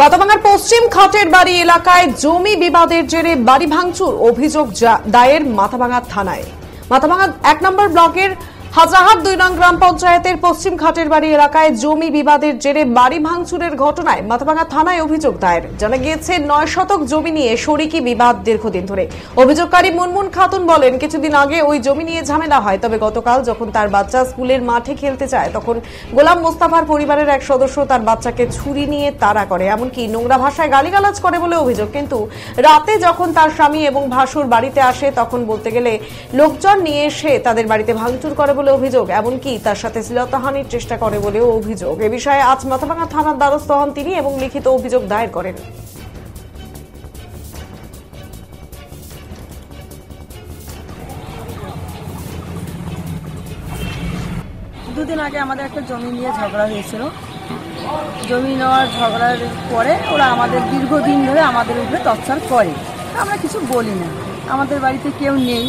মাথাভাঙার পশ্চিম খাটের বাড়ি এলাকায় জমি বিবাদের জেরে বাড়ি ভাঙচুর অভিযোগ দায়ের মাথাভাঙা থানায়। মাথাভাঙা ১ নম্বর ব্লকের হাজারহাট ২ নং গ্রাম পঞ্চায়েতের পশ্চিম খাটের বাড়ি এলাকায় জমি বিবাদের জেরে বাড়ি ভাঙচুরের ঘটনায় মাথাভাঙা থানায় অভিযোগ দায়ের। জানা গিয়েছে ৯ শতক জমি নিয়ে শরিকি বিবাদ দীর্ঘদিন ধরে। অভিযোগকারী মুনমুন খাতুন বলেন, কিছুদিন আগে ওই জমি নিয়ে ঝামেলা হয়, তবে গতকাল যখন তার বাচ্চা স্কুলের মাঠে খেলতে যায় তখন গোলাম মোস্তাফার পরিবারের এক সদস্য তার বাচ্চাকে ছুরি নিয়ে তাড়া করে, এমনকি নোংরা ভাষায় গালিগালাজ করে বলে অভিযোগ। কিন্তু রাতে যখন তার স্বামী এবং ভাসুর বাড়িতে আসে তখন বলতে গেলে লোকজন নিয়ে এসে তাদের বাড়িতে ভাঙচুর করে বলে অভিযোগ, এমনকি তার সাথে শ্লীলতাহানির চেষ্টা করে বলেও অভিযোগ। এ বিষয়ে আজ মাথাভাঙা থানার দ্বারস্থ হন তিনি এবং লিখিত অভিযোগ দায়ের করেন। দুদিন আগে আমাদের একটা জমি নিয়ে ঝগড়া হয়েছিল। জমি নেওয়ার ঝগড়ার পরে ওরা আমাদের দীর্ঘদিন ধরে আমাদের উপরে টর্চার করে। আমরা কিছু বলি না। আমাদের বাড়িতে কেউ নেই,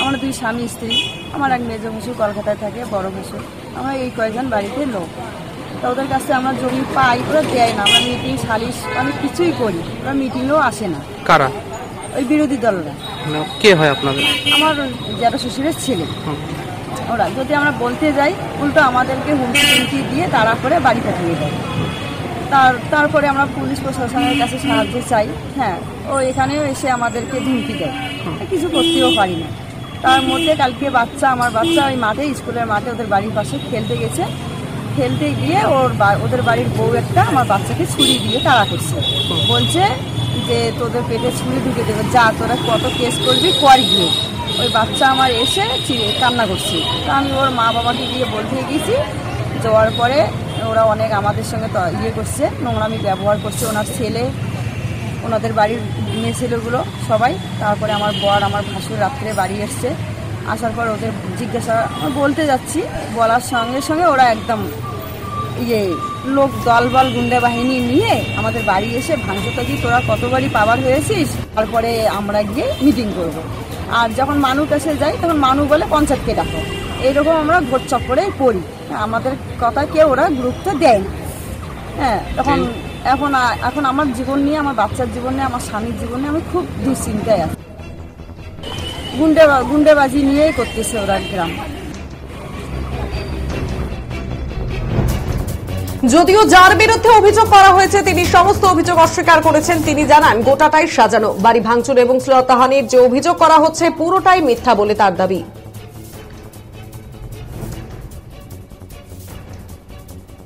আমরা 2 স্বামী স্ত্রী, আমার এক মেজ ভাসুর কলকাতায় থাকে, বড় ভাসুর, আমরা এই কয়েকজন বাড়িতে লোক। তা ওদের কাছে আমরা জমি পাই, ওরা দেয় না। আমরা মিটিং সালিশ অনেক কিছুই করি, ওরা মিটিংয়েও আসে না। কারা? ওই বিরোধী দলরা। কে হয় আপনাদের? আমার জ্যাঠা শ্বশুরের ছেলে। ওরা যদি আমরা বলতে যাই উল্টো আমাদেরকে হুমকি দিয়ে তাড়া করে বাড়ি পাঠিয়ে দেয়। তারপরে আমরা পুলিশ প্রশাসনের কাছে সাহায্য চাই। হ্যাঁ, ও এখানেও এসে আমাদেরকে ধমকি দেয়, কিছু করতেও পারি না। তার মধ্যে কালকে আমার বাচ্চা ওই মাঠে, স্কুলের মাঠে ওদের বাড়ির পাশে খেলতে গেছে। খেলতে গিয়ে ওদের বাড়ির বউ একটা আমার বাচ্চাকে ছুরি দিয়ে তাড়া করছে। বলছে যে তোদের পেটে ছুরি ঢুকে দেবে, যা তোরা কত কেস করবি কর গিয়ে। ওই বাচ্চা আমার এসে কান্না করছে। তা আমি ওর মা বাবাকে গিয়ে বলতে গেছি। যাওয়ার পরে ওরা অনেক আমাদের সঙ্গে করছে, নোংরামি ব্যবহার করছে, ওনার ছেলে, ওনাদের বাড়ির মেয়ে ছেলেগুলো সবাই। তারপরে আমার বর, আমার ভাসুর রাত্রে বাড়ি এসছে। আসার পর ওদের জিজ্ঞাসা বলতে যাচ্ছি, বলার সঙ্গে সঙ্গে ওরা একদম লোক দলবল গুন্ডা বাহিনী নিয়ে আমাদের বাড়ি এসে ভাঙচুরটা দিয়ে তোরা কত বাড়ি পাওয়ার হয়েছিস, তারপরে আমরা গিয়ে মিটিং করব। আর যখন মানু কাছে যাই তখন মানু বলে পঞ্চায়েতকে ডাকো। এইরকম আমরা ভোট চক্করে পড়ি, আমাদের কথা কেউ ওরা গুরুত্ব দেয় না। হ্যাঁ, এখন আমার জীবন নিয়ে, আমার বাচ্চার জীবন নিয়ে, আমার স্বামীর জীবন নিয়ে আমি খুব দুশ্চিন্তায় আছি। গুন্ডাবাজি নিয়েই করতেছে ওরা গ্রাম। যদিও যার বিরুদ্ধে অভিযোগ করা হয়েছে তিনি সমস্ত অভিযোগ অস্বীকার করেছেন। তিনি জানান গোটাটাই সাজানো, বাড়ি ভাঙচুর এবং শ্লীলতাহানির যে অভিযোগ করা হচ্ছে পুরোটাই মিথ্যা বলে তার দাবি।